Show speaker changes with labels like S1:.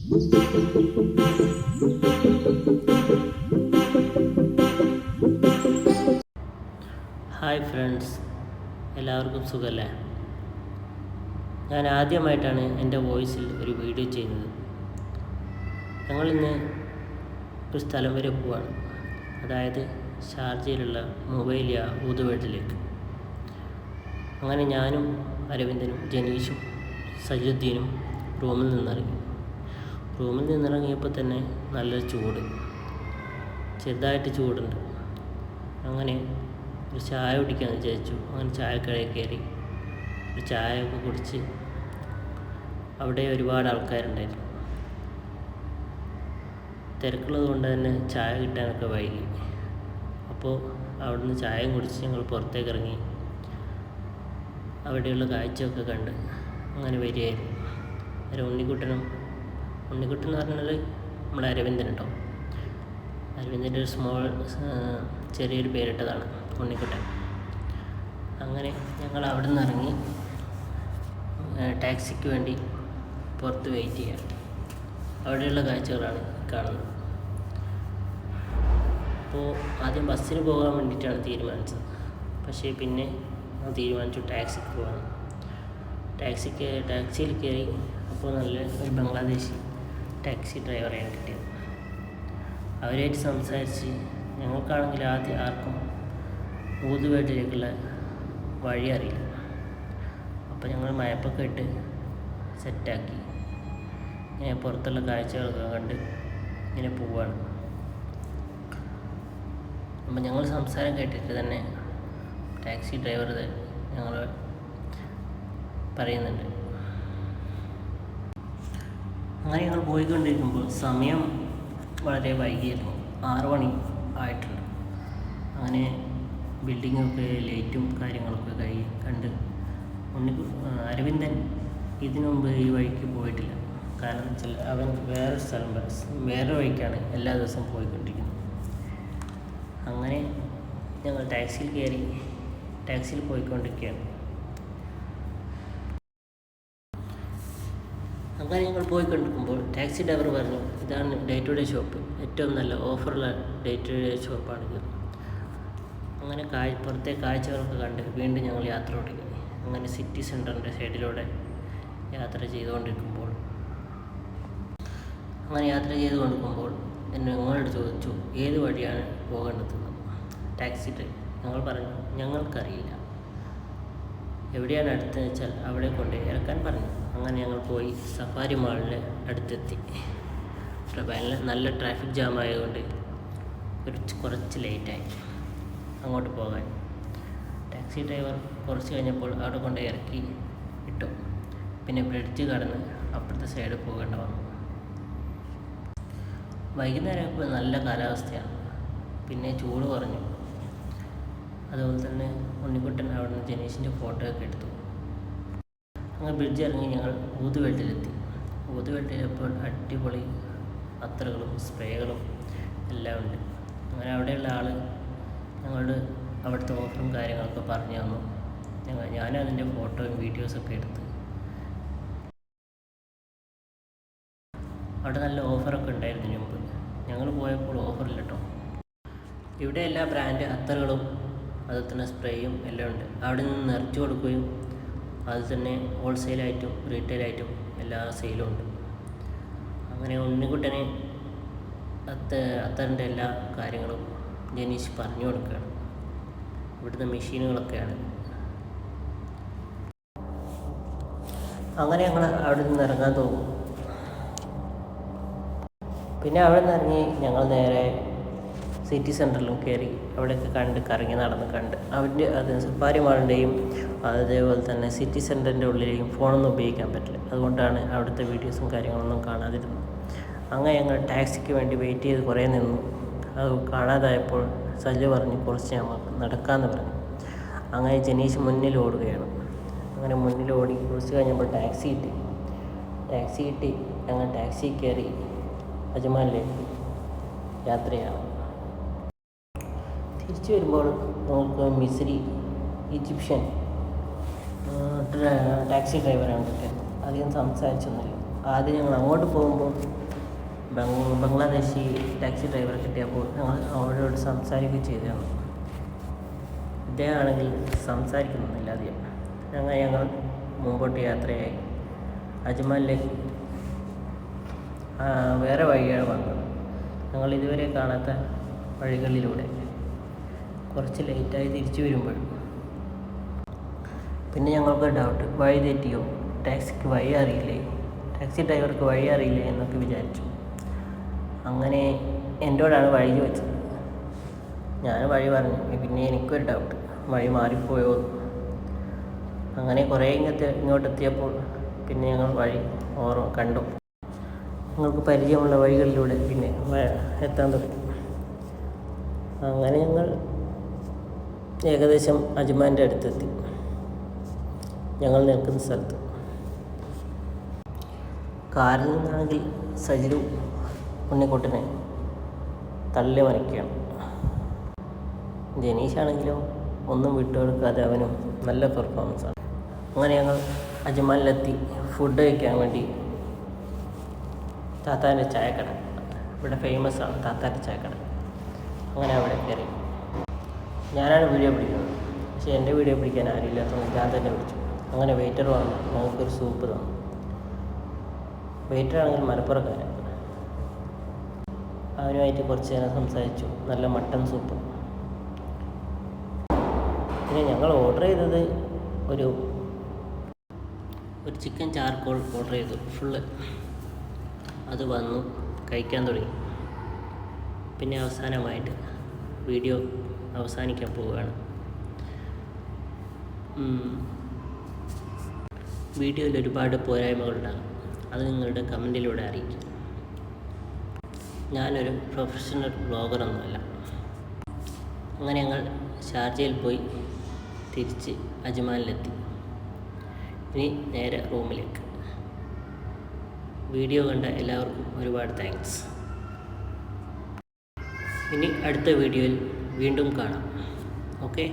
S1: Hi friends, എല്ലാവർക്കും സുഖമല്ലേ? ഞാൻ ആദ്യമായിട്ടാണ് എൻ്റെ വോയിസിൽ ഒരു വീഡിയോ ചെയ്യുന്നത്. ഞങ്ങളിന്ന് ഒരു സ്ഥലം വരെ പോവാണ്, അതായത് ഷാർജയിലുള്ള മുബൈലിയ ഊതുവേട്ടിലേക്ക്. അങ്ങനെ ഞാനും അരവിന്ദനും ജനീഷും സജുദ്ദീനും റൂമിൽ നിന്നിറങ്ങിയപ്പോൾ തന്നെ നല്ലൊരു ചൂട്, ചെറുതായിട്ട് ചൂടുണ്ട്. അങ്ങനെ ഒരു ചായ കുടിക്കാമെന്ന് വിചാരിച്ചു. അങ്ങനെ ചായക്കടയിൽ കയറി ഒരു ചായയൊക്കെ കുടിച്ച്. അവിടെ ഒരുപാട് ആൾക്കാരുണ്ടായിരുന്നു. തിരക്കുള്ളത് കൊണ്ട് തന്നെ ചായ കിട്ടാനൊക്കെ വൈകി. അപ്പോൾ അവിടുന്ന് ചായയും കുടിച്ച് ഞങ്ങൾ പുറത്തേക്ക് ഇറങ്ങി. അവിടെയുള്ള കാഴ്ചയൊക്കെ കണ്ട് അങ്ങനെ വരികയായിരുന്നു. ഉണ്ണിക്കുട്ടൻ എന്ന് പറഞ്ഞാൽ നമ്മുടെ അരവിന്ദൻ കേട്ടോ. അരവിന്ദൻ്റെ ഒരു ചെറിയൊരു പേരിട്ടതാണ് ഉണ്ണിക്കുട്ടൻ. അങ്ങനെ ഞങ്ങൾ അവിടെ നിന്ന് ഇറങ്ങി ടാക്സിക്ക് വേണ്ടി പുറത്ത് വെയിറ്റ് ചെയ്യാം. അവിടെയുള്ള കാഴ്ചകളാണ് കാണുന്നത്. അപ്പോൾ ആദ്യം ബസ്സിന് പോകാൻ വേണ്ടിയിട്ടാണ് തീരുമാനിച്ചത്. പക്ഷേ പിന്നെ തീരുമാനിച്ചു ടാക്സിക്ക് പോകാൻ. ടാക്സിയിൽ കയറി. അപ്പോൾ നല്ല ഒരു ബംഗ്ലാദേശി ടാക്സി ഡ്രൈവറെയാണ് കിട്ടിയത്. അവരായിട്ട് സംസാരിച്ച്. ഞങ്ങൾക്കാണെങ്കിൽ ആദ്യം ആർക്കും ഊതുവേട്ടിലേക്കുള്ള വഴി അറിയില്ല. അപ്പോൾ ഞങ്ങൾ മാപ്പൊക്കെ ഇട്ട് സെറ്റാക്കി ഇങ്ങനെ പുറത്തുള്ള കാഴ്ചകളൊക്കെ കണ്ട് ഇങ്ങനെ പോവുകയാണ്. അപ്പം ഞങ്ങൾ സംസാരം കേട്ടിട്ട് തന്നെ ടാക്സി ഡ്രൈവർ ഞങ്ങൾ പറയുന്നുണ്ട്. അങ്ങനെ ഞങ്ങൾ പോയിക്കൊണ്ടിരിക്കുമ്പോൾ സമയം വളരെ വൈകിയിരുന്നു. 6 മണി ആയിട്ടുണ്ട്. അങ്ങനെ ബിൽഡിങ്ങൊക്കെ ലൈറ്റും കാര്യങ്ങളൊക്കെ കണ്ട് അരവിന്ദൻ ഇതിനു മുമ്പ് ഈ വഴിക്ക് പോയിട്ടില്ല. കാരണം അവൻ വേറെ വഴിക്കാണ് എല്ലാ ദിവസവും പോയിക്കൊണ്ടിരിക്കുന്നത്. അങ്ങനെ ഞങ്ങൾ ടാക്സിയിൽ കയറി ടാക്സിയിൽ പോയിക്കൊണ്ടിരിക്കുകയാണ്. അങ്ങനെ ഞങ്ങൾ പോയിക്കൊണ്ടിരിക്കുമ്പോൾ ടാക്സി ഡ്രൈവർ പറഞ്ഞു, ഇതാണ് ഡേ ടു ഡേ ഷോപ്പ്, ഏറ്റവും നല്ല ഓഫറുള്ള ഡേ ടു ഡേ ഷോപ്പാണിത്. അങ്ങനെ പുറത്തെ കാഴ്ചകളൊക്കെ കണ്ട് വീണ്ടും ഞങ്ങൾ യാത്ര തുടങ്ങി. അങ്ങനെ സിറ്റി സെൻറ്ററിൻ്റെ സൈഡിലൂടെ യാത്ര ചെയ്തുകൊണ്ടിരിക്കുമ്പോൾ ഞങ്ങളോട് ചോദിച്ചു ഏത് വഴിയാണ് പോകേണ്ടതെന്ന്. ടാക്സി ഡ്രൈവർ ഞങ്ങൾ പറഞ്ഞു ഞങ്ങൾക്കറിയില്ല, എവിടെയാണ് അടുത്തെന്ന് വെച്ചാൽ അവിടെ കൊണ്ട് ഇറക്കാൻ പറഞ്ഞു. അങ്ങനെ ഞങ്ങൾ പോയി സഫാരി മാളിൻ്റെ അടുത്തെത്തി. നല്ല ട്രാഫിക് ജാം ആയതുകൊണ്ട് കുറച്ച് ലേറ്റായി അങ്ങോട്ട് പോകാൻ. ടാക്സി ഡ്രൈവർ കുറച്ച് കഴിഞ്ഞപ്പോൾ അവിടെ കൊണ്ട് ഇറക്കി ഇട്ടു. പിന്നെ ബ്രിഡ്ജ് കടന്ന് അപ്പുറത്തെ സൈഡ് പോകേണ്ട വന്നു. വൈകുന്നേരം ഇപ്പോൾ നല്ല കാലാവസ്ഥയാണ്, പിന്നെ ചൂട് കുറഞ്ഞു. അതുപോലെ തന്നെ ഉണ്ണിക്കുട്ടൻ അവിടെ നിന്ന് ജനീഷിൻ്റെ ഫോട്ടോ ഒക്കെ എടുത്തു. അങ്ങനെ ബ്രിഡ്ജ് ഇറങ്ങി ഞങ്ങൾ ഊതുവേട്ടിലെത്തി. ഊതുവേട്ടിലെപ്പോൾ അടിപൊളി അത്തറുകളും സ്പ്രേകളും എല്ലാം ഉണ്ട്. അങ്ങനെ അവിടെയുള്ള ആൾ ഞങ്ങളോട് അവിടുത്തെ ഓഫറും കാര്യങ്ങളൊക്കെ പറഞ്ഞു തന്നു. ഞാനും അതിൻ്റെ ഫോട്ടോയും വീഡിയോസൊക്കെ എടുത്ത്. അവിടെ നല്ല ഓഫറൊക്കെ ഉണ്ടായിരുന്നു മുമ്പ്. ഞങ്ങൾ പോയപ്പോൾ ഓഫറില്ല കേട്ടോ. ഇവിടെ എല്ലാ ബ്രാൻഡ് അത്തറുകളും അതുപോലെ തന്നെ സ്പ്രേയും എല്ലാം ഉണ്ട്. അവിടെ നിന്ന് നിറച്ചു കൊടുക്കുകയും അത് തന്നെ ഹോൾസെയിലായിട്ടും റീറ്റെയിലായിട്ടും എല്ലാ സെയിലും ഉണ്ട്. അങ്ങനെ ഉണ്ണിക്കുട്ടനെ അത്തറിൻ്റെ എല്ലാ കാര്യങ്ങളും ജനീഷ് പറഞ്ഞു കൊടുക്കുകയാണ്. ഇവിടുത്തെ മെഷീനുകളൊക്കെയാണ്. അങ്ങനെ ഞങ്ങൾ അവിടെ നിന്ന് ഇറങ്ങാൻ തോന്നും. പിന്നെ അവിടെ നിന്ന് ഇറങ്ങി ഞങ്ങൾ നേരെ സിറ്റി സെൻറ്ററിലും കയറി അവിടെയൊക്കെ കറങ്ങി നടന്ന് കണ്ട് അത് സഫാരി മാളിൻ്റെയും അതേപോലെ തന്നെ സിറ്റി സെൻറ്ററിൻ്റെ ഉള്ളിലെയും ഫോണൊന്നും ഉപയോഗിക്കാൻ പറ്റില്ല. അതുകൊണ്ടാണ് അവിടുത്തെ വീഡിയോസും കാര്യങ്ങളൊന്നും കാണാതിരുന്നത്. അങ്ങനെ ഞങ്ങൾ ടാക്സിക്ക് വേണ്ടി വെയിറ്റ് ചെയ്ത് കുറേ നിന്നു. അത് കാണാതായപ്പോൾ സജു പറഞ്ഞു കുറച്ച് നമുക്ക് നടക്കാമെന്ന് പറഞ്ഞു. അങ്ങനെ ജനീഷ് മുന്നിൽ ഓടുകയാണ്. അങ്ങനെ മുന്നിൽ ഓടി കുറച്ച് കഴിഞ്ഞപ്പോൾ ടാക്സി കിട്ടി. ഞങ്ങൾ ടാക്സി കയറി അജ്മാനിലേക്ക് യാത്രയാണ്. തിരിച്ചു വരുമ്പോൾ നമുക്ക് മിസ്രി ഈജിപ്ഷ്യൻ ടാക്സി ഡ്രൈവറാണ് കിട്ടിയത്. അധികം സംസാരിച്ചൊന്നുമില്ല. ആദ്യം ഞങ്ങൾ അങ്ങോട്ട് പോകുമ്പോൾ ബംഗ്ലാദേശി ടാക്സി ഡ്രൈവറെ കിട്ടിയപ്പോൾ ഞങ്ങൾ അവരോട് സംസാരിക്കുകയും ചെയ്തതാണ്. ഇദ്ദേഹമാണെങ്കിൽ സംസാരിക്കുന്നില്ല അധികം. ഞങ്ങൾ മുമ്പോട്ട് യാത്രയായി. അജ്മാനിലേക്ക് വേറെ വഴിയാണ് വന്നത്. ഞങ്ങൾ ഇതുവരെ കാണാത്ത വഴികളിലൂടെ കുറച്ച് ലേറ്റായി തിരിച്ചു വരുമ്പോഴും പിന്നെ ഞങ്ങൾക്ക് ഡൗട്ട്, വഴി തെറ്റിയോ, ടാക്സിക്ക് വഴി അറിയില്ലേ, ടാക്സി ഡ്രൈവർക്ക് വഴി അറിയില്ലേ എന്നൊക്കെ വിചാരിച്ചു. അങ്ങനെ എന്നോടാണ് വഴി ചോദിച്ചത്. ഞാൻ വഴി പറഞ്ഞു. പിന്നെ എനിക്കൊരു ഡൗട്ട്, വഴി മാറിപ്പോയോ. അങ്ങനെ കുറേ ഇങ്ങോട്ടെത്തിയപ്പോൾ പിന്നെ ഞങ്ങൾ വഴി കണ്ടു. ഞങ്ങൾക്ക് പരിചയമുള്ള വഴികളിലൂടെ പിന്നെ എത്താൻ തുടങ്ങി. അങ്ങനെ ഞങ്ങൾ ഏകദേശം അജ്മാൻ്റെ അടുത്തെത്തി. ഞങ്ങൾ നിൽക്കുന്ന സ്ഥലത്ത് കാറിൽ നിന്നാണെങ്കിൽ സജിലു ഉണ്ണിക്കുട്ടനെ തള്ളി മറിക്കുകയാണ്. ജനീഷാണെങ്കിലോ ഒന്നും വിട്ടുകൊടുക്കാതെ അവനും നല്ല പെർഫോമൻസാണ്. അങ്ങനെ ഞങ്ങൾ അജ്മാനിലെത്തി. ഫുഡ് കഴിക്കാൻ വേണ്ടി താത്താൻ്റെ ചായക്കട, ഇവിടെ ഫേമസ് ആണ് താത്താൻ്റെ ചായക്കട. അങ്ങനെ അവിടെ കയറി. ഞാനാണ് വീഡിയോ പിടിക്കുന്നത്, പക്ഷേ എൻ്റെ വീഡിയോ പിടിക്കാൻ ആരുമില്ലാത്തതുകൊണ്ട് ഞാൻ തന്നെ പിടിച്ചു. അങ്ങനെ വെയിറ്റർ വന്നു ഞങ്ങൾക്കൊരു സൂപ്പ് തന്നു. വെയിറ്ററാണെങ്കിൽ മലപ്പുറക്കാരൻ. അവനുമായിട്ട് കുറച്ച് നേരം സംസാരിച്ചു. നല്ല മട്ടൻ സൂപ്പ്. പിന്നെ ഞങ്ങൾ ഓർഡർ ചെയ്തത് ഒരു ചിക്കൻ ചാർക്കോൾ ഓർഡർ ചെയ്തു, ഫുള്ള്. അത് വന്നു, കഴിക്കാൻ തുടങ്ങി. പിന്നെ അവസാനമായിട്ട് വീഡിയോ അവസാനിക്കാൻ പോവുകയാണ്. വീഡിയോയിൽ ഒരുപാട് പോരായ്മകളുണ്ടാകും, അത് നിങ്ങളുടെ കമൻറ്റിലൂടെ അറിയിക്കും. ഞാനൊരു പ്രൊഫഷണൽ വ്ളോഗറൊന്നുമല്ല. അങ്ങനെ ഞങ്ങൾ ഷാർജയിൽ പോയി തിരിച്ച് അജ്മാനിലെത്തി. ഇനി നേരെ റൂമിലേക്ക്. വീഡിയോ കണ്ട എല്ലാവർക്കും ഒരുപാട് താങ്ക്സ്. ഇനി അടുത്ത വീഡിയോയിൽ വീണ്ടും കാണാം. ഓക്കെ.